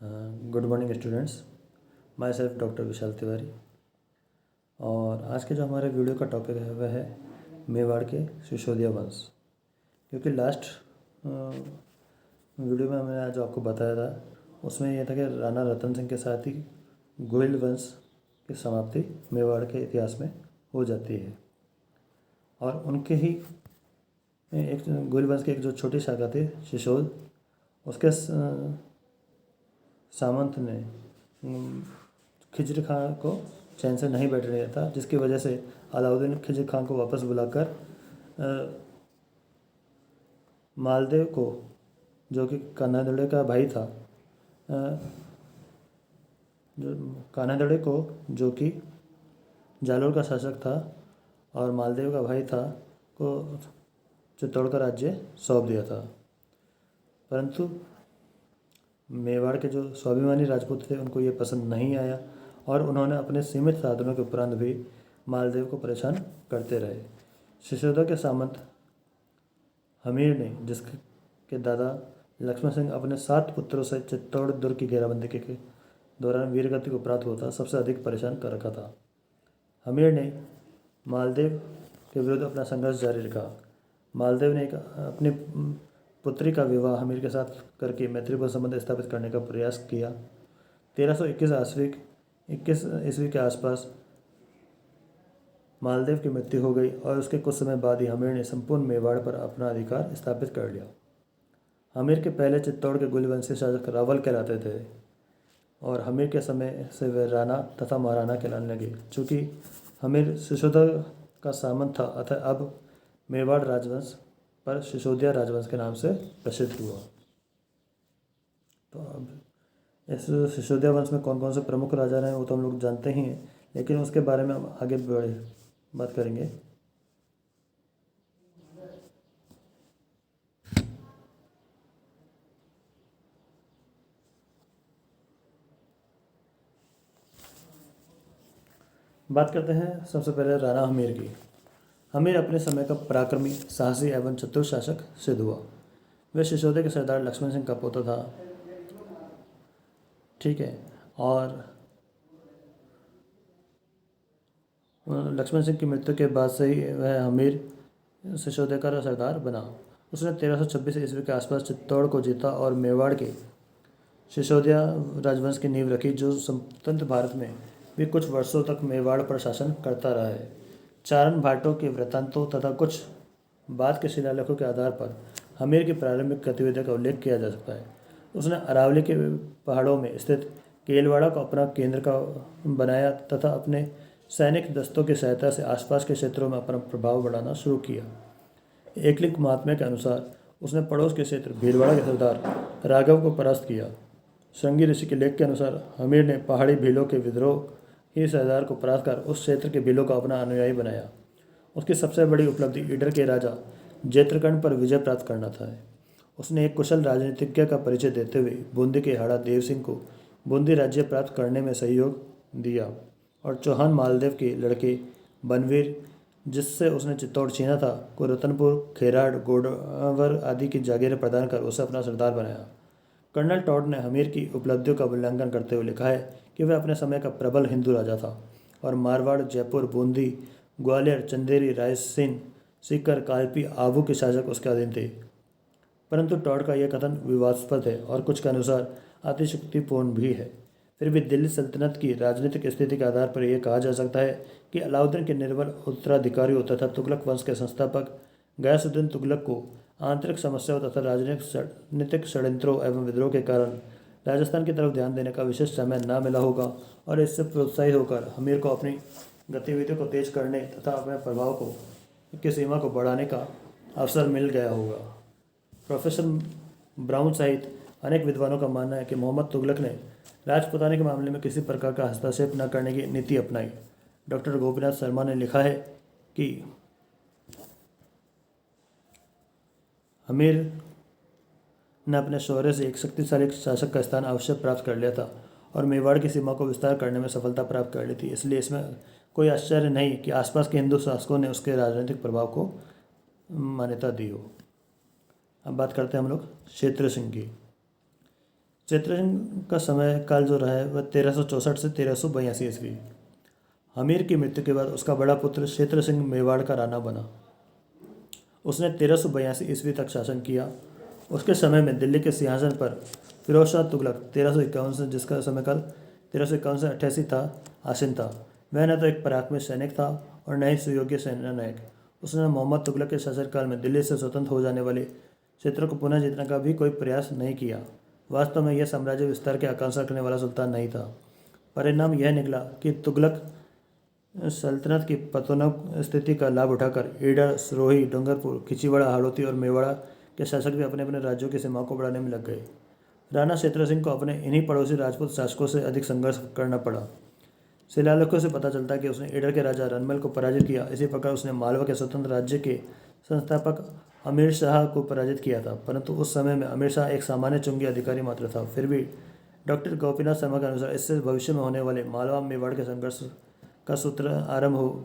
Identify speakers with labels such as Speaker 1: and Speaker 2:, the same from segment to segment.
Speaker 1: Good morning students. Myself doctor Vishal Tiwari. और आज के जो हमारे वीडियो का टॉपिक है वह है मेवाड़ के सिसोदिया वंश। क्योंकि लास्ट वीडियो में मैंने जो आपको बताया था उसमें यह था कि राणा रतन सिंह के साथ ही गोइल वंश की समाप्ति मेवाड़ के इतिहास में हो जाती है। और उनके ही एक गोइल वंश की एक जो छोटी शाखा थी सिसोद, उसके सामंत ने खिजर खां को चैन से नहीं बैठने दिया था, जिसकी वजह से अलाउद्दीन खिजर खां को वापस बुलाकर मालदेव को, जो कि कान्हादड़े का भाई था, कान्हादड़े को जो कि जालोर का शासक था और मालदेव का भाई था, को चित्तौड़ का राज्य सौंप दिया था। परंतु मेवाड़ के जो स्वाभिमानी राजपूत थे उनको ये पसंद नहीं आया और उन्होंने अपने सीमित साधनों के उपरांत भी मालदेव को परेशान करते रहे। सिसोदिया के सामंत हमीर ने, जिसके दादा लक्ष्मण सिंह अपने 7 पुत्रों से चित्तौड़ दुर्ग की घेराबंदी के दौरान वीरगति को प्राप्त हुआ था, सबसे अधिक परेशान कर रखा था। हमीर ने मालदेव के विरुद्ध अपना संघर्ष जारी रखा। मालदेव ने अपनी पुत्री का विवाह हमीर के साथ करके मैत्रीपूर्ण संबंध स्थापित करने का प्रयास किया। 1321 ईस्वी के आसपास मालदेव की मृत्यु हो गई और उसके कुछ समय बाद ही हमीर ने संपूर्ण मेवाड़ पर अपना अधिकार स्थापित कर लिया। हमीर के पहले चित्तौड़ के गुलवंशी शासक रावल कहलाते थे और हमीर के समय से वे राणा तथा महाराणा कहलाने लगे। चूँकि हमीर सिसोदिया का सामंत था, अतः अब मेवाड़ राजवंश पर सिसोदिया राजवंश के नाम से प्रसिद्ध हुआ। तो अब इस सिसोदिया वंश में कौन कौन से प्रमुख राजा रहे वो तो हम लोग जानते ही हैं, लेकिन उसके बारे में हम आगे बढ़े बात करेंगे। बात करते हैं सबसे पहले राणा हमीर की। हमीर अपने समय का पराक्रमी, साहसी एवं चतुर शासक सिद्ध हुआ। वे सिसोदिया के सरदार लक्ष्मण सिंह का पोता था। ठीक है। और लक्ष्मण सिंह की मृत्यु के बाद से ही वह हमीर सिसोदिया का सरदार बना। उसने 1326 ईस्वी के आसपास चित्तौड़ को जीता और मेवाड़ के सिसोदिया राजवंश की नींव रखी, जो स्वतंत्र भारत में भी कुछ वर्षों तक मेवाड़ पर शासन करता रहा है। चारण भाटों के वृत्तांतों तथा कुछ बाद के शिलालेखों के आधार पर हमीर की प्रारंभिक गतिविधियों का उल्लेख किया जा सकता है। उसने अरावली के पहाड़ों में स्थित केलवाड़ा को अपना केंद्र का बनाया तथा अपने सैनिक दस्तों की सहायता से आसपास के क्षेत्रों में अपना प्रभाव बढ़ाना शुरू किया। एकलिंग महात्म्य के अनुसार उसने पड़ोस के क्षेत्र भीलवाड़ा के सरदार राघव को परास्त किया। श्रृंगी ऋषि के लेख के अनुसार हमीर ने पहाड़ी भीलों के विद्रोह ही सरदार को परास्त कर उस क्षेत्र के भीलों को अपना अनुयायी बनाया। उसकी सबसे बड़ी उपलब्धि ईडर के राजा जैत्रकर्ण पर विजय प्राप्त करना था। उसने एक कुशल राजनीतिज्ञ का परिचय देते हुए बूंदी के हाड़ा देव सिंह को बूंदी राज्य प्राप्त करने में सहयोग दिया और चौहान मालदेव के लड़के बनवीर, जिससे उसने चित्तौड़ छीना था, को रतनपुर, खेराड़, गोडावर आदि की जागीरें प्रदान कर उसे अपना सरदार बनाया। कर्नल टॉड ने हमीर की उपलब्धियों का मूल्यांकन करते हुए लिखा है कि वह अपने समय का प्रबल हिंदू राजा था और मारवाड़, जयपुर, बूंदी, ग्वालियर, चंदेरी, रायसेन, सीकर, कालपी, आबू के शासक उसके अधीन थे। परंतु टॉड का यह कथन विवादास्पद है और कुछ के अनुसार अतिशयोक्तिपूर्ण भी है। फिर भी दिल्ली सल्तनत की राजनीतिक स्थिति के आधार पर यह कहा जा सकता है कि अलाउद्दीन के निर्बल उत्तराधिकारियों तथा तुगलक वंश के संस्थापक गयासुद्दीन तुगलक को आंतरिक समस्याओं तथा राजनीतिक षड्यंत्रों एवं विद्रोह के कारण राजस्थान की तरफ ध्यान देने का विशेष समय न मिला होगा और इससे प्रोत्साहित होकर हमीर को अपनी गतिविधियों को तेज करने तथा अपने प्रभाव की सीमा को बढ़ाने का अवसर मिल गया होगा। प्रोफेसर ब्राउन सहित अनेक विद्वानों का मानना है कि मोहम्मद तुगलक ने राजपुताने के मामले में किसी प्रकार का हस्तक्षेप न करने की नीति अपनाई। डॉक्टर गोपीनाथ शर्मा ने लिखा है कि हमीर ने अपने शौर्य से एक शक्तिशाली शासक का स्थान अवश्य प्राप्त कर लिया था और मेवाड़ की सीमा को विस्तार करने में सफलता प्राप्त कर ली थी। इसलिए इसमें कोई आश्चर्य नहीं कि आसपास के हिंदू शासकों ने उसके राजनीतिक प्रभाव को मान्यता दी हो। अब बात करते हैं हम लोग क्षेत्र सिंह की। चित्रसिंह का समय काल जो रहा है वह 1364 से 1382 ईस्वी। हमीर की मृत्यु के बाद उसका बड़ा पुत्र क्षेत्र सिंह मेवाड़ का राणा बना। उसने 1382 ईस्वी तक शासन किया। उसके समय में दिल्ली के सिंहासन पर फिरोज शाह तुगलक 1351 से, जिसका समयकाल 1351 से 88 था, आसीन था। वह न तो एक पराक्रमी सैनिक था और न ही सुयोग्य सेनानायक। उसने मोहम्मद तुगलक के शासनकाल में दिल्ली से स्वतंत्र हो जाने वाले क्षेत्रों को पुनः जीतने का भी कोई प्रयास नहीं किया। वास्तव में यह साम्राज्य विस्तार की आकांक्षा करने वाला सुल्तान नहीं था। परिणाम यह निकला कि तुगलक सल्तनत की पतनों स्थिति का लाभ उठाकर ईडर, सिरोही, डूंगरपुर, खिचीवाड़ा, हाड़ौती और मेवाड़ा के शासक भी अपने अपने राज्यों की सीमाओं को बढ़ाने में लग गए। राणा क्षेत्र सिंह को अपने इन्हीं पड़ोसी राजपूत शासकों से अधिक संघर्ष करना पड़ा। शिलालेखों से पता चलता है कि उसने ईडर के राजा रनमल को पराजित किया। इसी प्रकार उसने मालवा के स्वतंत्र राज्य के संस्थापक अमीर शाह को पराजित किया था, परंतु उस समय में अमीर शाह एक सामान्य चुंगी अधिकारी मात्र था। फिर भी डॉक्टर गोपीनाथ शर्मा के अनुसार इससे भविष्य में होने वाले मालवा मेवाड़ के संघर्ष का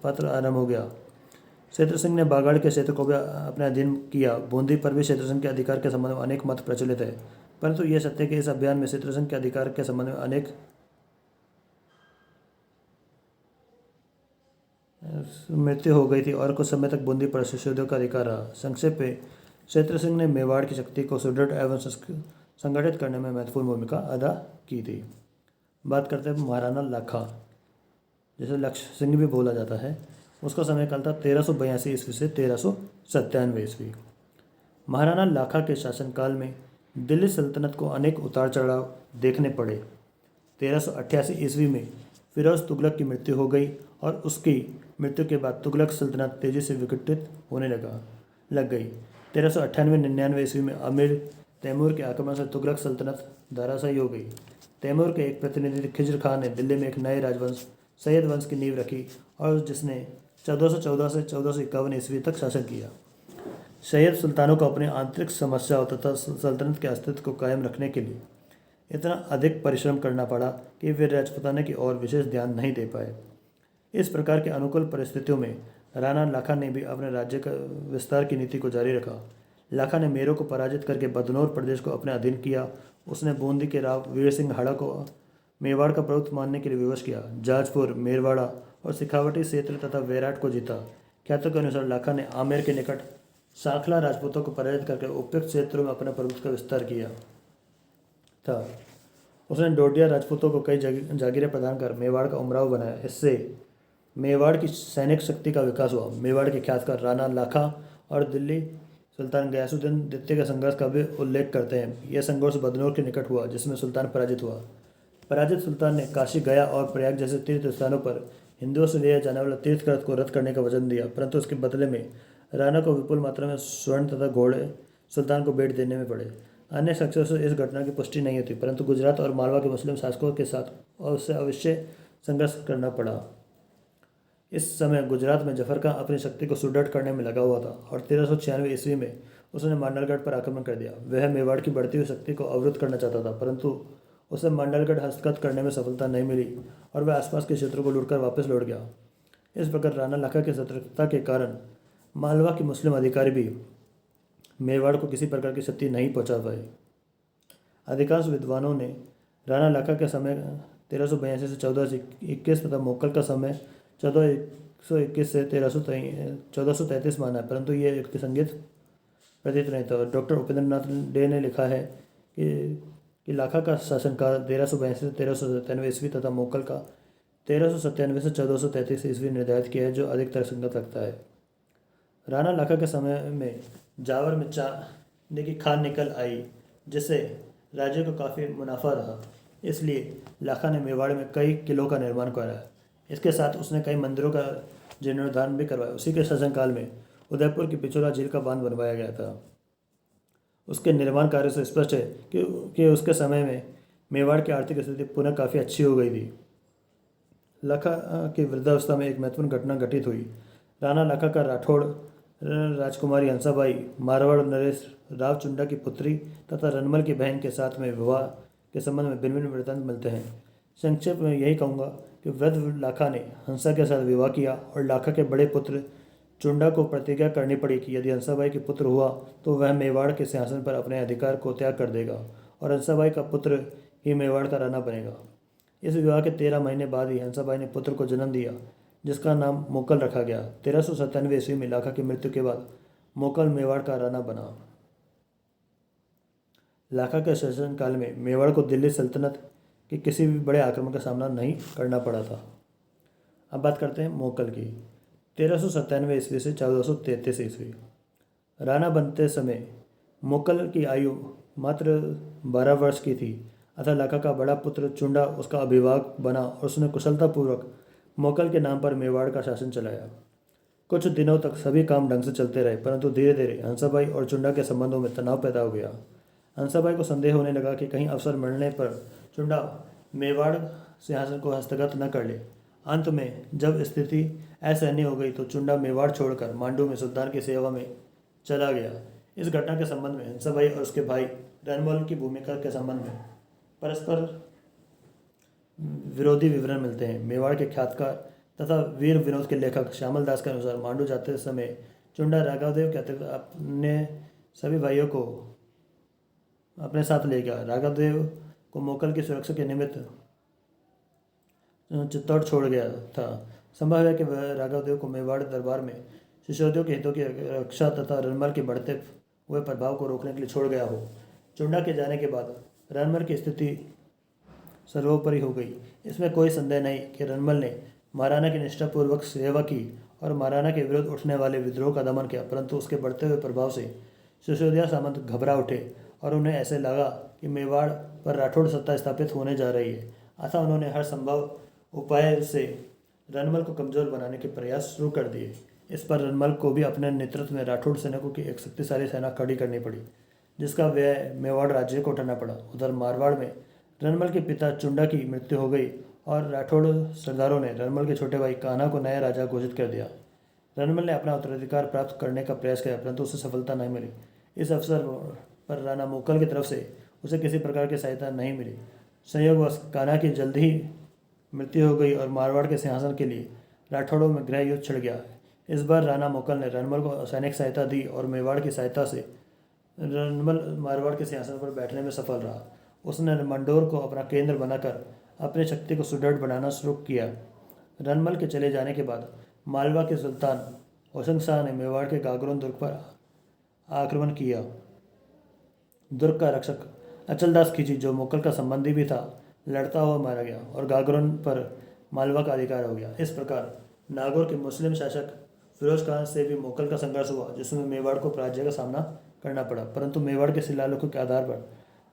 Speaker 1: पत्र आरंभ हो गया। क्षेत्र सिंह ने बागाड़ के क्षेत्र को भी अपने अधीन किया। बूंदी पर भी क्षेत्र सिंह के अधिकार के संबंध में अनेक मत प्रचलित है, परंतु यह सत्य है कि इस अभियान में क्षेत्र सिंह के अधिकार के संबंध में अनेक मृत्यु हो गई थी और कुछ समय तक बूंदी पर शिशुओं का अधिकार रहा। संक्षेप में क्षेत्र सिंह ने मेवाड़ की शक्ति को सुदृढ़ एवं संगठित करने में महत्वपूर्ण भूमिका अदा की थी। बात करते हैं महाराणा लाखा, जिसे लक्ष्य सिंह भी बोला जाता है। उसका समयकाल था 1382 ईस्वी से 1397 ईस्वी। महाराणा लाखा के शासनकाल में दिल्ली सल्तनत को अनेक उतार चढ़ाव देखने पड़े। 1388 ईस्वी में फिरोज तुगलक की मृत्यु हो गई और उसकी मृत्यु के बाद तुगलक सल्तनत तेजी से विघटित होने लग गई। 1398-99 ईस्वी में अमीर तैमूर के आक्रमण से तुगलक सल्तनत धराशायी हो गई। तैमूर के एक प्रतिनिधि खिज्र खान ने दिल्ली में एक नए राजवंश सैयद वंश की नींव रखी और जिसने 1414 से 1451 ईस्वी तक शासन किया। सैयद सुल्तानों को अपनी आंतरिक समस्याओं तथा सल्तनत के अस्तित्व को कायम रखने के लिए इतना अधिक परिश्रम करना पड़ा कि वे राजपूताना की ओर विशेष ध्यान नहीं दे पाए। इस प्रकार के अनुकूल परिस्थितियों में राणा लाखा ने भी अपने राज्य का विस्तार की नीति को जारी रखा। लाखा ने मेरों को पराजित करके बदनौर प्रदेश को अपने अधीन किया। उसने बूंदी के राव वीर सिंह हाड़ा को मेवाड़ का प्रभुत्व मानने के लिए विवश किया। जाजपुर, मेरवाड़ा और सिखावटी क्षेत्र तथा वैराट को जीता। ख्यातों के अनुसार लाखा ने आमेर के निकट साखला राजपूतों को पराजित करके उपयुक्त क्षेत्रों में अपना प्रभुत्व का विस्तार किया था। उसने डोडिया राजपूतों को कई जागीरें प्रदान कर मेवाड़ का उमराव बनाया। इससे मेवाड़ की सैनिक शक्ति का विकास हुआ। मेवाड़ के ख्यातकार राणा लाखा और दिल्ली सुल्तान गयासुद्दीन द्वितीय के संघर्ष का भी उल्लेख करते हैं। यह संघर्ष बदनौर के निकट हुआ, जिसमें सुल्तान पराजित हुआ। पराजित सुल्तान ने काशी, गया और प्रयाग जैसे तीर्थ स्थानों पर हिंदुओं से लिया जाने वाला तीर्थ खर्च को रद्द करने का वचन दिया, परंतु उसके बदले में राणा को विपुल मात्रा में स्वर्ण तथा घोड़े सुल्तान को भेंट देने में पड़े। अन्य शख्सों से इस घटना की पुष्टि नहीं होती, परंतु गुजरात और मालवा के मुस्लिम शासकों के साथ उससे अवश्य संघर्ष करना पड़ा। इस समय गुजरात में जफर खान अपनी शक्ति को सुदृढ़ करने में लगा हुआ था और 1396 ईस्वी में उसने मांडलगढ़ पर आक्रमण कर दिया। वह मेवाड़ की बढ़ती हुई शक्ति को अवरुद्ध करना चाहता था, परंतु उसे मांडलगढ़ हस्तगत करने में सफलता नहीं मिली और वह आसपास के क्षेत्रों को लूटकर वापस लौट गया। इस प्रकार राणा लाखा की सतर्कता के कारण मालवा के मुस्लिम अधिकारी भी मेवाड़ को किसी प्रकार की क्षति नहीं पहुंचा पाए। अधिकांश विद्वानों ने राणा लाखा के समय 1382 से 1421 तथा मोक्कल का समय 1421 से 1433 माना है, परंतु यह युक्तिसंगत प्रतीत नहीं था। डॉक्टर उपेंद्र नाथ डे ने लिखा है कि लाखा का शासनकाल 1382 से 1397 ईस्वी तथा मोक्कल का 1397 से 1433 ईस्वी निर्धारित किया है, जो अधिक तर्कसंगत लगता है। राणा लाखा के समय में जावर में चांदी की खान निकल आई, जिससे राज्य को काफ़ी मुनाफा रहा। इसलिए लाखा ने मेवाड़ में कई किलों का निर्माण कराया। इसके साथ उसने कई मंदिरों का जीर्णोद्धार भी करवाया। उसी के शासनकाल में उदयपुर की पिछोला झील का बांध बनवाया गया था। उसके निर्माण कार्य से स्पष्ट है कि उसके समय में मेवाड़ की आर्थिक स्थिति पुनः काफ़ी अच्छी हो गई थी। लाखा की वृद्धावस्था में एक महत्वपूर्ण घटना घटित हुई। राणा लाखा का राठौड़ राजकुमारी हंसाबाई मारवाड़ नरेश राव चुंडा की पुत्री तथा रनमल की बहन के साथ में विवाह के संबंध में भिन्न भिन्न वृत्तांत मिलते हैं। संक्षेप में यही कहूँगा कि वृद्ध लाखा ने हंसा के साथ विवाह किया और लाखा के बड़े पुत्र चुंडा को प्रतिज्ञा करनी पड़ी कि यदि हंसाबाई के पुत्र हुआ तो वह मेवाड़ के सिंहासन पर अपने अधिकार को त्याग कर देगा और हंसाबाई का पुत्र ही मेवाड़ का राणा बनेगा। इस विवाह के 13 महीने बाद ही हंसाबाई ने पुत्र को जन्म दिया, जिसका नाम मोकल रखा गया। 1397 ईस्वी में लाखा की मृत्यु के बाद मोकल मेवाड़ का राणा बना। लाखा के शासनकाल में मेवाड़ को दिल्ली सल्तनत के किसी भी बड़े आक्रमण का सामना नहीं करना पड़ा था। अब बात करते हैं मोकल की। 1397 ईस्वी से 1433 ईस्वी। राणा बनते समय मोकल की आयु मात्र 12 वर्ष की थी, अतः लाखा का बड़ा पुत्र चुंडा उसका अभिभावक बना और उसने कुशलतापूर्वक मोकल के नाम पर मेवाड़ का शासन चलाया। कुछ दिनों तक सभी काम ढंग से चलते रहे, परंतु धीरे धीरे हंसाबाई और चुंडा के संबंधों में तनाव पैदा हो गया। हंसाबाई को संदेह होने लगा कि कहीं अवसर मिलने पर चुंडा मेवाड़ सिंहासन को हस्तगत न कर ले। अंत में जब स्थिति असहनीय हो गई तो चुंडा मेवाड़ छोड़कर मांडू में सुल्तान की सेवा में चला गया। इस घटना के संबंध में हंसाबाई और उसके भाई रणमल की भूमिका के संबंध में परस्पर विरोधी विवरण मिलते हैं। मेवाड़ के ख्यातकार तथा वीर विनोद के लेखक श्यामल दास के अनुसार मांडू जाते समय चुंडा राघवदेव के अतिरिक्त अपने सभी भाइयों को अपने साथ ले गया। राघवदेव को मोकल की सुरक्षा के निमित्त चित्तौड़ छोड़ गया था। संभव है कि वह राघवदेव को मेवाड़ दरबार में शिशोदियों के हितों की रक्षा तथा रणमल के बढ़ते हुए प्रभाव को रोकने के लिए छोड़ गया हो। चुंडा के जाने के बाद रणमल की स्थिति सर्वोपरि हो गई। इसमें कोई संदेह नहीं कि रणमल ने महाराणा की निष्ठापूर्वक सेवा की और महाराणा के विरुद्ध उठने वाले विद्रोह का दमन किया, परंतु उसके बढ़ते हुए प्रभाव से सिसोदिया सामंत घबरा उठे और उन्हें ऐसे लगा कि मेवाड़ पर राठौड़ सत्ता स्थापित होने जा रही है। अतः उन्होंने हर संभव उपाय से रणमल को कमजोर बनाने के प्रयास शुरू कर दिए। इस पर रणमल को भी अपने नेतृत्व में राठौड़ सैनिकों की एक शक्तिशाली सेना खड़ी करनी पड़ी, जिसका व्यय मेवाड़ राज्य को उठाना पड़ा। उधर मारवाड़ में रणमल के पिता चुंडा की मृत्यु हो गई और राठौड़ सरदारों ने रणमल के छोटे भाई कान्हा को नया राजा घोषित कर दिया। रणमल ने अपना उत्तराधिकार प्राप्त करने का प्रयास किया, परंतु उसे सफलता नहीं मिली। इस अवसर पर राणा मोकल की तरफ से उसे किसी प्रकार की सहायता नहीं मिली। संयोगवश कान्हा की जल्द ही मृत्यु हो गई और मारवाड़ के सिंहासन के लिए राठौड़ों में गृह युद्ध छिड़ गया। इस बार राणा मोकल ने रणमल को सैनिक सहायता दी और मेवाड़ की सहायता से रणमल मारवाड़ के सिंहासन पर बैठने में सफल रहा। उसने मंडोर को अपना केंद्र बनाकर अपनी शक्ति को सुदृढ़ बनाना शुरू किया। रणमल के चले जाने के बाद मालवा के सुल्तान होशंग शाह ने मेवाड़ के गागरोन दुर्ग पर आक्रमण किया। दुर्ग का रक्षक अचलदास खिची, जो मोकल का संबंधी भी था, लड़ता हुआ मारा गया और गागरोन पर मालवा का अधिकार हो गया। इस प्रकार नागौर के मुस्लिम शासक फिरोज खान से भी मोकल का संघर्ष हुआ, जिसमें मेवाड़ को पराजय का सामना करना पड़ा। परंतु मेवाड़ के शिलालेखों के आधार पर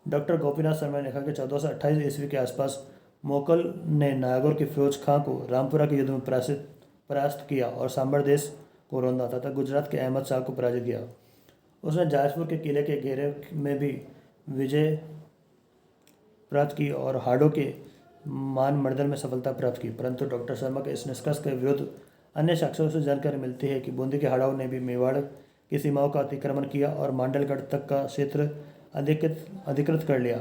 Speaker 1: डॉक्टर गोपीनाथ शर्मा ने लिखा कि 1428 ईस्वी के आसपास मोकल ने नागौर के फिरोज खां को रामपुरा के युद्ध में परास्त किया और सांबर देश को रौंदा तथा गुजरात के अहमद शाह को पराजित किया। उसने जाजपुर के किले के घेरे में भी विजय प्राप्त की और हाड़ों के मानमर्दन में सफलता प्राप्त की। परंतु डॉक्टर शर्मा के इस निष्कर्ष के विरुद्ध अन्य साक्ष्यों से जानकारी मिलती है कि बूंदी के हाड़ाओं ने भी मेवाड़ की सीमाओं का अतिक्रमण किया और मांडलगढ़ तक का क्षेत्र अधिकृत कर लिया।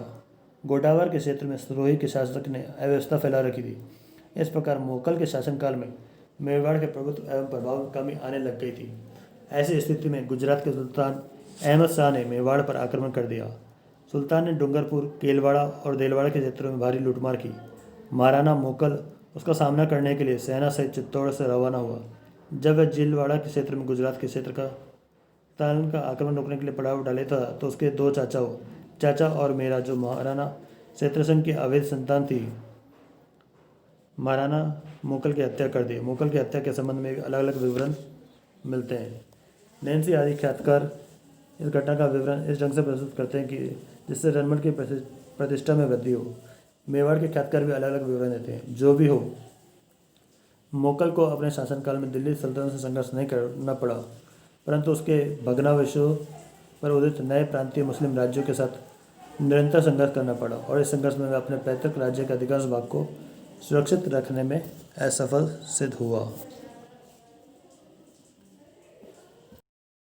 Speaker 1: गोडावर के क्षेत्र में सिरोही के शासक ने अव्यवस्था फैला रखी थी। इस प्रकार मोकल के शासनकाल में मेवाड़ के प्रभुत्व एवं प्रभाव में कमी आने लग गई थी। ऐसी स्थिति में गुजरात के सुल्तान अहमद शाह ने मेवाड़ पर आक्रमण कर दिया। सुल्तान ने डूंगरपुर, केलवाड़ा और देलवाड़ा के क्षेत्रों में भारी लूटमार की। महाराणा मोकल उसका सामना करने के लिए सेना सहित चित्तौड़ से रवाना हुआ। जब वह जीलवाड़ा के क्षेत्र में गुजरात के क्षेत्र का का आक्रमण रोकने के लिए पड़ाव डाले था, तो उसके दो चाचा और मेरा, जो महाराणा क्षेत्रसेन की अवैध संतान थी, महाराणा मोकल की हत्या कर दी। मोकल की हत्या के संबंध में अलग अलग विवरण मिलते हैं। नैन्सी आदि ख्यातकार इस घटना का विवरण इस ढंग से प्रस्तुत करते हैं कि जिससे रणमल की प्रतिष्ठा में वृद्धि हो। मेवाड़ के ख्यातकार भी अलग अलग विवरण देते हैं। जो भी हो, मोकल को अपने शासनकाल में दिल्ली सल्तनत से संघर्ष नहीं करना पड़ा, परंतु उसके भग्नावशेषों पर उदित नए प्रांतीय मुस्लिम राज्यों के साथ निरंतर संघर्ष करना पड़ा और इस संघर्ष में वह अपने पैतृक राज्य के अधिकांश भाग को सुरक्षित रखने में असफल सिद्ध हुआ।